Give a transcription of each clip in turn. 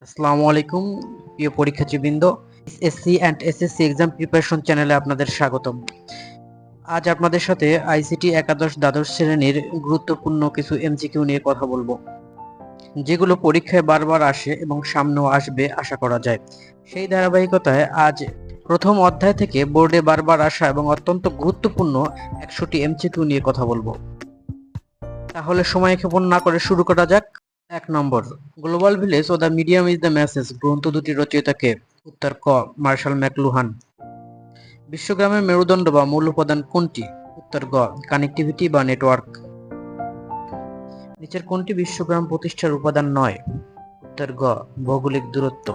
আসসালামু আলাইকুম প্রিয় পরীক্ষার্থীবৃন্দ। SSC and SSC exam preparation চ্যানেলে আপনাদের স্বাগতম। আজ আপনাদের সাথে আইসিটি একাদশ দ্বাদশ শ্রেণীর গুরুত্বপূর্ণ কিছু এমসিকিউ নিয়ে কথা বলবো, যেগুলো পরীক্ষায় বারবার আসে এবং সামনেও আসবে আশা করা যায়। সেই ধারাবাহিকতায় আজ প্রথম অধ্যায় থেকে বোর্ডে বারবার আসা এবং অত্যন্ত গুরুত্বপূর্ণ 100টি এমসিকিউ নিয়ে কথা বলবো। তাহলে সময় ক্ষেপণ না করে শুরু করা যাক। 1 নম্বর, গ্লোবাল ভিলেজ ও the medium is the message গ্রন্থ দুটি রচয়িতাকে? উত্তর ক, মার্শাল ম্যাকলুহান। বিশ্বগ্রামের মেরুদণ্ড বা মূল উপাদান কোনটি? উত্তর গ, কানেক্টিভিটি বা নেটওয়ার্ক। নিচের কোনটি বিশ্বগ্রাম প্রতিষ্ঠার উপাদান নয়? উত্তর গ, ভৌগোলিক দূরত্ব।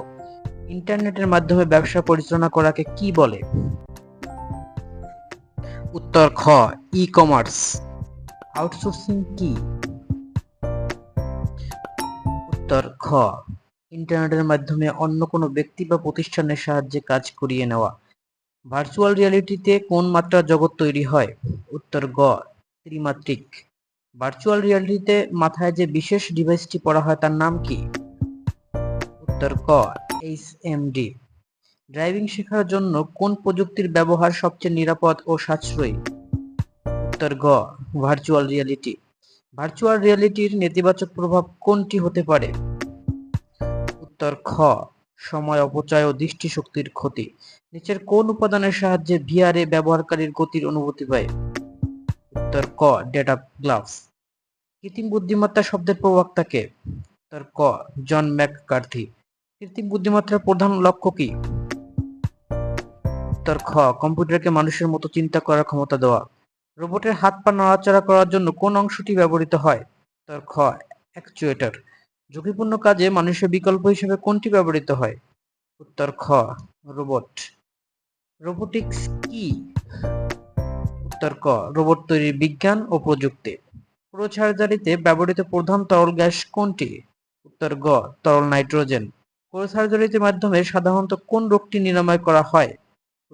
ইন্টারনেটের মাধ্যমে ব্যবসা পরিচালনা করাকে কি বলে? উত্তর খ, ই কমার্স। আউটসোর্সিং কি? উত্তর খ, ইন্টারনেটের মাধ্যমে অন্য কোনো ব্যক্তি বা প্রতিষ্ঠানের সাহায্যে কাজ করিয়ে নেওয়া। ভার্চুয়াল রিয়ালিটিতে কোন মাত্রার জগৎ তৈরি হয়? উত্তর গ, ত্রিমাত্রিক। ভার্চুয়াল রিয়ালিটিতে মাথায় যে বিশেষ ডিভাইসটি পরা হয় তার নাম কি? উত্তর ক, এইচএমডি। ড্রাইভিং শেখার জন্য কোন প্রযুক্তির ব্যবহার সবচেয়ে নিরাপদ ও সাশ্রয়ী? উত্তর গ, ভার্চুয়াল রিয়ালিটি। ভার্চুয়াল রিয়ালিটির নেতিবাচক প্রভাব কোনটি হতে পারে? উত্তর খ, সময় অপচয় ও দৃষ্টিশক্তির ক্ষতি। নিচের কোন উপাদানের সাহায্যে ভিআরএ ব্যবহারকারীর গতির অনুভূতি পায়? উত্তর ক, ডেটা গ্লাভস। কৃত্রিম বুদ্ধিমত্তা শব্দের প্রবক্তা কে? উত্তর ক, জন ম্যাককার্থি। কৃত্রিম বুদ্ধিমত্তার প্রধান লক্ষ্য কি? উত্তর খ, কম্পিউটারকে মানুষের মতো চিন্তা করার ক্ষমতা দেওয়া। রোবটের হাত পা নড়াচড়া করার জন্য কোন অংশটি ব্যবহৃত হয়? উত্তর খ, অ্যাকচুয়েটর। ঝুঁকিপূর্ণ কাজে মানুষের বিকল্প হিসেবে কোনটি ব্যবহৃত হয়? উত্তর খ, রোবট। রোবোটিক্স কি? উত্তর ক, রোবট তৈরির বিজ্ঞান ও প্রযুক্তি। পুরো সার্জারিতে ব্যবহৃত প্রধান তরল গ্যাস কোনটি? উত্তর গ, তরল নাইট্রোজেন। পুরো সার্জারিতে মাধ্যমে সাধারণত কোন রোগটি নিরাময় করা হয়?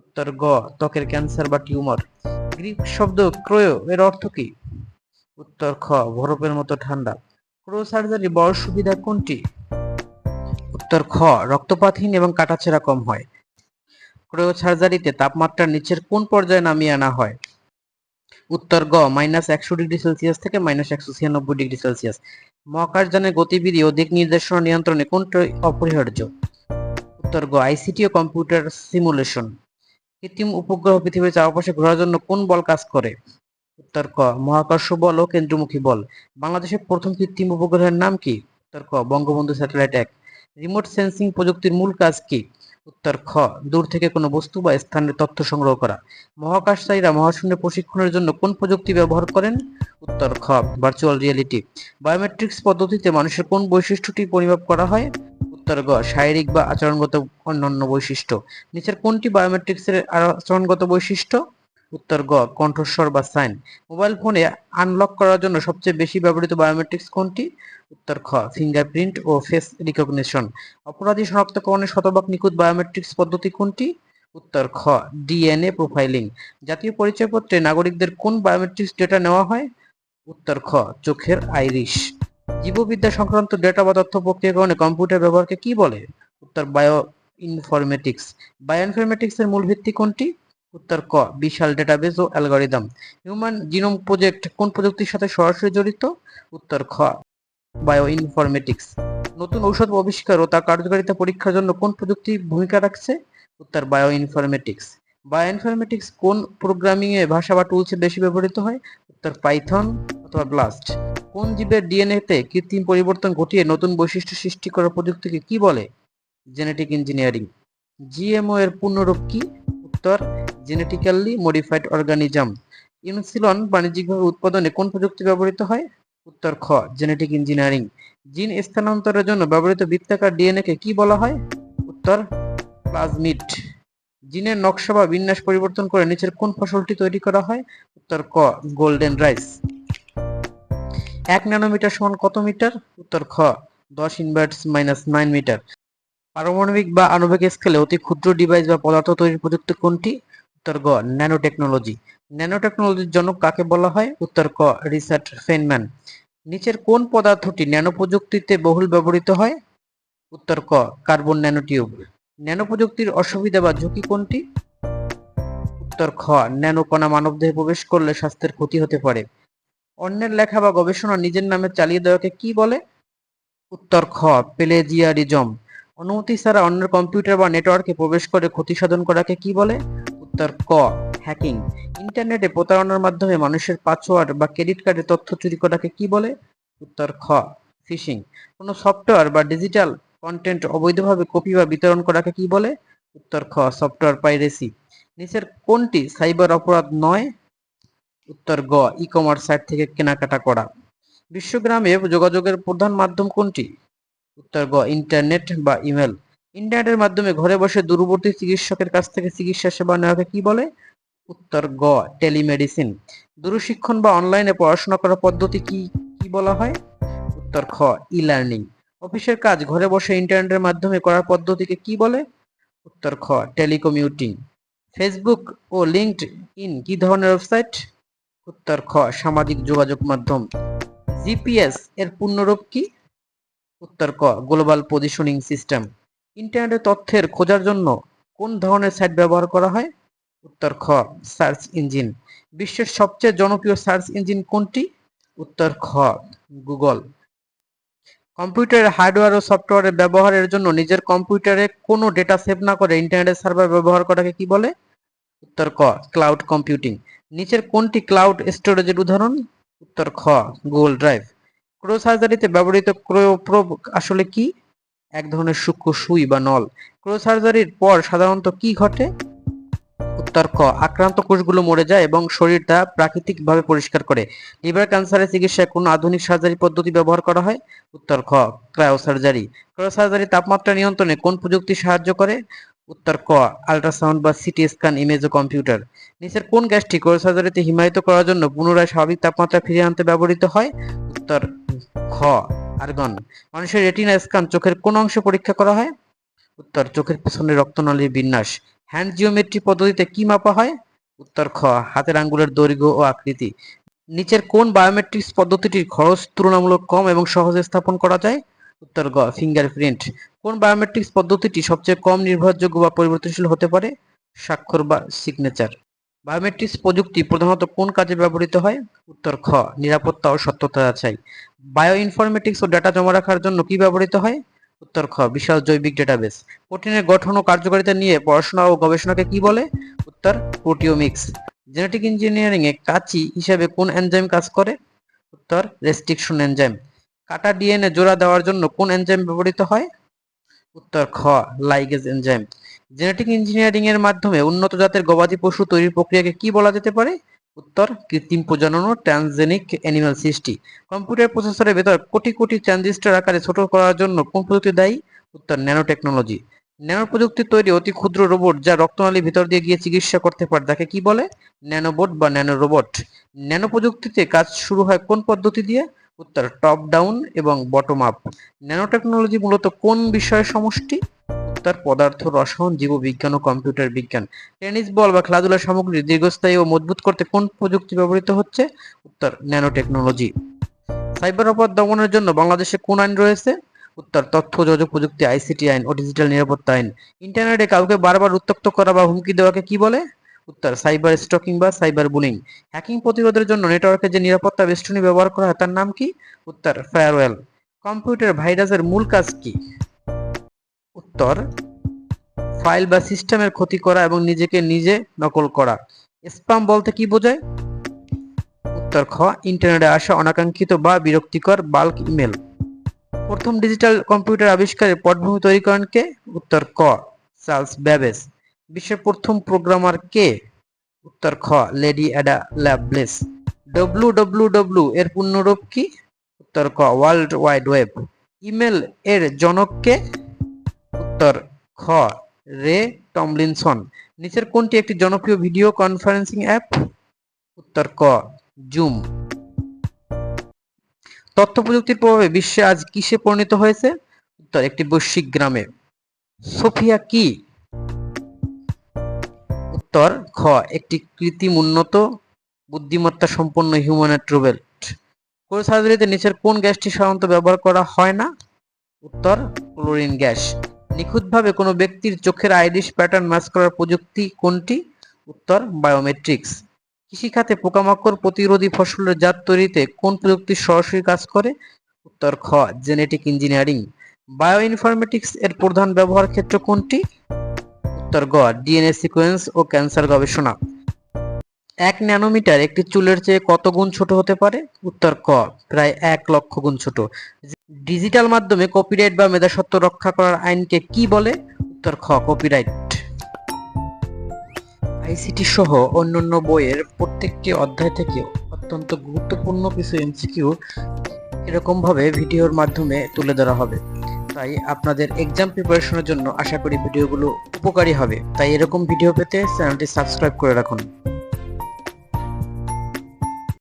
উত্তর গ, ত্বকের ক্যান্সার বা টিউমার। গ্রিক শব্দ ক্রয় এর অর্থ কি? উত্তর খ, বরফের মতো ঠান্ডা। পুরো সার্জারি বড় সুবিধা কোনটি? উত্তর খ, রক্তপাতহীন এবং কাটাছেঁড়া কম হয়। ক্রয় সার্জারিতে তাপমাত্রা নিচের কোন পর্যায়ে নামিয়ে আনা হয়? উত্তর গ, -100°C থেকে -196°C। মহাকাশযানের গতিবিধি ও দিক নির্দেশনা নিয়ন্ত্রণে কোনটি অপরিহার্য? উত্তর গ, আইসিটি ও কম্পিউটার সিমুলেশন। কৃত্রিম উপগ্রহ পৃথিবীর চারপাশে ঘোরার জন্য কোন বল কাজ করে? উত্তর ক, মহাকর্ষ বল ও কেন্দ্রমুখী বল। বাংলাদেশের প্রথম কৃত্রিম উপগ্রহের নাম কি? উত্তর ক, বঙ্গবন্ধু স্যাটেলাইট 1। রিমোট সেন্সিং প্রযুক্তির মূল কাজ কি? উত্তর খ, দূর থেকে কোনো বস্তু বা স্থানের তথ্য সংগ্রহ করা। মহাকাশচারীরা মহাশূন্যে প্রশিক্ষণের জন্য কোন প্রযুক্তি ব্যবহার করেন? উত্তর খ, ভার্চুয়াল রিয়েলিটি। বায়োমেট্রিক্স পদ্ধতিতে মানুষের কোন বৈশিষ্ট্যটি পরিমাপ করা হয়? উত্তর গ, শারীরিক বা আচরণগত অন্যান্য বৈশিষ্ট্য। নিচের কোনটি বায়োমেট্রিক্সের আচরণগত বৈশিষ্ট্য? উত্তর গ, কণ্ঠস্বর বা সাইন। মোবাইল ফোনে আনলক করার জন্য সবচেয়ে বেশি ব্যবহৃত বায়োমেট্রিক্স কোনটি? উত্তর খ, ফিঙ্গারপ্রিন্ট ও ফেস রিকগনিশন। অপরাধী শনাক্তকরণে শতভাগ নিখুঁত বায়োমেট্রিক্স পদ্ধতি কোনটি? উত্তর খ, ডিএনএ প্রোফাইলিং। জাতীয় পরিচয়পত্রে নাগরিকদের কোন বায়োমেট্রিক্স ডেটা নেওয়া হয়? উত্তর খ, চোখের আইরিশ। জীববিদ্যা সংক্রান্ত ডেটা বা তথ্য প্রক্রিয়াকরণে কম্পিউটার ব্যবহারকে কি বলে? উত্তর বায়ো ইনফরমেটিক্স। বায়ো ইনফরমেটিক্স এর মূল ভিত্তি কোনটি? উত্তর ক, বিশাল ডেটাবেজ ও অ্যালগরিদম। হিউম্যান জিনোম প্রজেক্ট কোন প্রযুক্তির সাথে সরাসরি জড়িত? উত্তর খ, বায়ো ইনফরমেটিক্স। নতুন ঔষধ আবিষ্কার ও তার কার্যকারিতা পরীক্ষার জন্য কোন প্রযুক্তি ভূমিকা রাখছে? উত্তর বায়ো ইনফরমেটিক্স। বায়ো ইনফরমেটিক্স কোন প্রোগ্রামিং এ ভাষা বা টুলসে বেশি ব্যবহৃত হয়? উত্তর পাইথন অথবা ব্লাস্ট। কোন জীবের ডিএনএ তে কৃত্রিম পরিবর্তন ঘটিয়ে নতুন বৈশিষ্ট্য সৃষ্টি করার প্রযুক্তিকে কি বলে? Genetic engineering. জিএমও এর পূর্ণরূপ কি? উত্তর, জেনেটিক্যালি মডিফাইড অর্গানিজম। ইনসুলিন বাণিজ্যিকভাবে উৎপাদনে কোন প্রযুক্তি ব্যবহৃত হয়? উত্তর খ, জেনেটিক ইঞ্জিনিয়ারিং। জিন স্থানান্তরের জন্য ব্যবহৃত বৃত্তাকার ডিএনএ কে কি বলা হয়? উত্তর, প্লাজমিড। জিনের নকশা বা বিন্যাস পরিবর্তন করে নিচের কোন ফসলটি তৈরি করা হয়? উত্তর ক, গোল্ডেন রাইস। 1 ন্যানোমিটার সমান কত মিটার? উত্তর খ, 10⁻⁻৯ মিটার। পারমাণবিক বা আণবিক স্কেলে অতি ক্ষুদ্র ডিভাইস বা পদার্থ তৈরির প্রযুক্তি কোনটি? উত্তর গ, ন্যানো টেকনোলজি। ন্যানো টেকনোলজির জনক কাকে বলা হয়? উত্তর ক, রিচার্ড ফেইনম্যান। নিচের কোন পদার্থটি ন্যানো প্রযুক্তিতে বহুল ব্যবহৃত হয়? উত্তর ক কার্বন ন্যানোটিউব। ন্যানো প্রযুক্তির অসুবিধা বা ঝুঁকি কোনটি? উত্তর খ ন্যানো কণা মানবদেহে প্রবেশ করলে স্বাস্থ্যের ক্ষতি হতে পারে। অন্যের লেখা বা গবেষণা নিজের নামে চালিয়ে দেওয়াকে কি বলে? উত্তর খ প্লেজিয়ারিজম। অনুমতি ছাড়া অন্যের কম্পিউটার বা নেটওয়ার্কে প্রবেশ করে ক্ষতি সাধন করাকে কি বলে? উত্তর ক হ্যাকিং। ইন্টারনেটে প্রতারণার মাধ্যমে মানুষের পাসওয়ার্ড বা ক্রেডিট কার্ডের তথ্য চুরি করাকে কি বলে? উত্তর খ ফিশিং। কোনো সফটওয়্যার বা ডিজিটাল কন্টেন্ট অবৈধভাবে কপি বা বিতরণ করাকে কি বলে? উত্তর খ সফটওয়্যার পাইরেসি। নিচের কোনটি সাইবার অপরাধ নয়? উত্তর গ ই কমার্স সাইট থেকে কেনাকাটা করা। বিশ্বগ্রামে যোগাযোগের প্রধান মাধ্যম কোনটি? উত্তর গ ইন্টারনেট বা ইমেল। ইন্টারনেটের মাধ্যমে ঘরে বসে দূরবর্তী চিকিৎসকের কাছ থেকে চিকিৎসা সেবা নেওয়াকে কি বলে? উত্তর গ টেলিমেডিসিন। দূরশিক্ষণ বা অনলাইনে পড়াশোনা করার পদ্ধতি কি কি বলা হয়? উত্তর খ ই লার্নিং। অফিসের কাজ ঘরে বসে ইন্টারনেটের মাধ্যমে করার পদ্ধতিকে কি বলে? উত্তর খ টেলিকমিউটিং। ফেসবুক ও লিঙ্কড ইন কি ধরনের ওয়েবসাইট? উত্তর খ সামাজিক যোগাযোগ মাধ্যম। জিপিএস এর পূর্ণরূপ কি? উত্তর ক গ্লোবাল পজিশনিং সিস্টেম। ইন্টারনেটে তথ্যের খোঁজার জন্য কোন ধরনের সাইট ব্যবহার করা হয়? উত্তর খ সার্চ ইঞ্জিন। বিশ্বের সবচেয়ে জনপ্রিয় সার্চ ইঞ্জিন কোনটি? উত্তর খ গুগল। কম্পিউটারের হার্ডওয়্যার ও সফটওয়্যারের ব্যবহারের জন্য নিজের কম্পিউটারে কোনো ডেটা সেভ না করে ইন্টারনেট সার্ভার ব্যবহার করাকে কি বলে? উত্তর ক ক্লাউড কম্পিউটিং। নিচের কোনটি ক্লাউড স্টোরেজের উদাহরণ? উত্তর খ গুগল ড্রাইভ। ক্রোসার্জারিতে ব্যবহৃত ক্রোপ্রোব আসলে কি? এক ধরনের সূক্ষ্ম সুই বা নল। ক্রোসার্জারির পর সাধারণত কি ঘটে? উত্তর ক আক্রান্ত কোষগুলো মরে যায় এবং শরীর তা প্রাকৃতিকভাবে পরিষ্কার করে। লিভার ক্যান্সারের চিকিৎসায় কোন আধুনিক সার্জারি পদ্ধতি ব্যবহার করা হয়? উত্তর খ ক্রায়োসার্জারি। ক্রায়োসার্জারি তাপমাত্রা নিয়ন্ত্রণে কোন প্রযুক্তি সাহায্য করে? উত্তর ক আল্ট্রাসাউন্ড বা সিটি স্ক্যান ইমেজ ও কম্পিউটার। নিচের কোন গ্যাসটি ক্রায়োসার্জারিতে হিমায়িত করার জন্য পুনরায় স্বাভাবিক তাপমাত্রা ফিরিয়ে আনতে ব্যবহৃত হয়? উত্তর খ আর্গন। মানুষের রেটিনা স্ক্যান চোখের কোন অংশে পরীক্ষা করা হয়? উত্তর চোখের পেছনে রক্তনালীর বিন্যাস। হ্যান্ড জিওমেট্রি পদ্ধতিতে কি মাপা হয়? উত্তর খ হাতের আঙ্গুলের দৈর্ঘ্য ও আকৃতি। নিচের কোন বায়োমেট্রিক্স পদ্ধতিটির খরচ তুলনামূলক কম এবং সহজে স্থাপন করা যায়? উত্তর গ ফিঙ্গারপ্রিন্ট। কোন বায়োমেট্রিক্স পদ্ধতিটি সবচেয়ে কম নির্ভরযোগ্য বা পরিবর্তনশীল হতে পারে? স্বাক্ষর বা সিগনেচার। বায়োমেট্রিক্স প্রযুক্তি প্রধানত কোন কাজে ব্যবহৃত হয়? উত্তর খ নিরাপত্তা ও সত্যতা যাচাই। বায়ো ইনফরমেটিক্স ও ডেটা জমা রাখার জন্য কি ব্যবহৃত হয়? উত্তর খ বিশাল জৈবিক ডেটাবেস। প্রোটিনের গঠন ও কার্যকারিতা নিয়ে পড়াশোনা ও গবেষণাকে কি বলে? উত্তর প্রোটিওমিক্স। জেনেটিক ইঞ্জিনিয়ারিং এ কাঁচি হিসেবে কোন এনজাইম কাজ করে? উত্তর রেস্ট্রিকশন এনজাইম। কাটা ডিএনএ জোড়া দেওয়ার জন্য কোন এনজাইম ব্যবহৃত হয়? উত্তর খ লাইগেজ এনজাইম। জেনেটিক ইঞ্জিনিয়ারিং এর মাধ্যমে উন্নত জাতের গবাদি পশু তৈরির প্রক্রিয়াকে কি বলা যেতে পারে? উত্তর কৃত্রিম প্রজনন ও ট্রান্সজেনিক অ্যানিমাল সৃষ্টি। কম্পিউটার প্রসেসরের ভেতর কোটি কোটি ট্রানজিস্টর আকারে ছোট করার জন্য কোন প্রযুক্তি দায়ী? উত্তর ন্যানো টেকনোলজি। ন্যানো প্রযুক্তির তৈরি অতি ক্ষুদ্র রোবট যা রক্তনালীর ভিতর দিয়ে গিয়ে চিকিৎসা করতে পারে তাকে কি বলে? ন্যানোবোট বা ন্যানো রোবট। ন্যানো প্রযুক্তিতে কাজ শুরু হয় কোন পদ্ধতি দিয়ে? উত্তর টপ ডাউন এবং বটম আপ। ন্যানো টেকনোলজি মূলত কোন বিষয়ের সমষ্টি? উত্তর পদার্থ রসায়ন জীববিজ্ঞান ও কম্পিউটার বিজ্ঞান। টেনিস বল বা খেলাধুলার সামগ্রী দীর্ঘস্থায়ী ও মজবুত করতে কোন প্রযুক্তি ব্যবহৃত হচ্ছে? উত্তর ন্যানো টেকনোলজি। সাইবার অপরাধ দমনের জন্য বাংলাদেশে কোন আইন রয়েছে? উত্তর তথ্য ও যোগাযোগ প্রযুক্তি আইসিটি আইন ও ডিজিটাল নিরাপত্তা আইন। ইন্টারনেটে কাউকে বারবার উত্ত্যক্ত করা বা হুমকি দেওয়াকে কি বলে? উত্তর সাইবার স্টকিং বা সাইবার বুলিং। হ্যাকিং প্রতিরোধের জন্য নেটওয়ার্কে যে নিরাপত্তা বেষ্টনী ব্যবহার করা হয় তার নাম কি? উত্তর ফায়ারওয়েল। কম্পিউটার ভাইরাসের মূল কাজ কি? উত্তর ফাইল বা সিস্টেমের ক্ষতি করা এবং নিজেকে নিজে নকল করা। স্প্যাম বলতে কি বোঝায়? উত্তর খ ইন্টারনেটে আসা অনাকাঙ্ক্ষিত বা বিরক্তিকর বাল্ক ইমেল। প্রথম ডিজিটাল কম্পিউটার আবিষ্কারের পটভূমি তৈরি করেন কে? উত্তর ক চার্লস ব্যাবেজ। বিশ্বের প্রথম প্রোগ্রামার কে? উত্তর খ লেডি অ্যাডা লাভলেস। ডব্লিউ এর পূর্ণরূপ কি? উত্তর ক ওয়ার্ল্ড ওয়াইড ওয়েব। ইমেল এর জনক কে? উত্তর খ রে টমলিনসন। নিচের কোনটি একটি জনপ্রিয় ভিডিও কনফারেন্সিং অ্যাপ? উত্তর ক জুম। তথ্য প্রযুক্তির প্রভাবে বিশ্বে আজ কিসে পরিণত হয়েছে? উত্তর একটি বৈশ্বিক গ্রামে। সোফিয়া কি? উত্তর খ একটি কৃত্রিম উন্নত বুদ্ধিমত্তা সম্পন্ন হিউম্যানয়েড রোবট। কোর সার্জারিতে নিচের কোন গ্যাসটি সাধারণত ব্যবহার করা হয় না? উত্তর ক্লোরিন গ্যাস। নিখুঁতভাবে কোনো ব্যক্তির চোখের আইরিশ প্যাটার্ন ম্যাচ করার প্রযুক্তি কোনটি? উত্তর বায়োমেট্রিক্স। কৃষিখাতে পোকামাকড় প্রতিরোধী ফসলের জাত তৈরিতে কোন প্রযুক্তি সরাসরি কাজ করে? উত্তর খ জেনেটিক ইঞ্জিনিয়ারিং। বায়ো ইনফরমেটিক্স এর প্রধান ব্যবহার ক্ষেত্র কোনটি? উত্তর গ ডিএনএ সিকোয়েন্স ও ক্যান্সার গবেষণা। 1 ন্যানোমিটার একটি চুলের চেয়ে কত গুণ ছোট হতে পারে? উত্তর ক প্রায় 1 লক্ষ গুণ ছোট। ডিজিটাল মাধ্যমে কপিরাইট বা মেধাস্বত্ব রক্ষা করার আইনকে কি বলে? উত্তর খ কপিরাইট। আইসিটি সহ অন্যান্য বইয়ের প্রত্যেকটি অধ্যায় থেকে অত্যন্ত গুরুত্বপূর্ণ কিছু এমসিকিউ এরকম ভাবে ভিডিওর মাধ্যমে তুলে ধরা হবে। তাই আপনাদের এক্সাম প্রিপারেশনের জন্য আশা করি ভিডিওগুলো উপকারী হবে। তাই এরকম ভিডিও পেতে চ্যানেলটি সাবস্ক্রাইব করে রাখুন।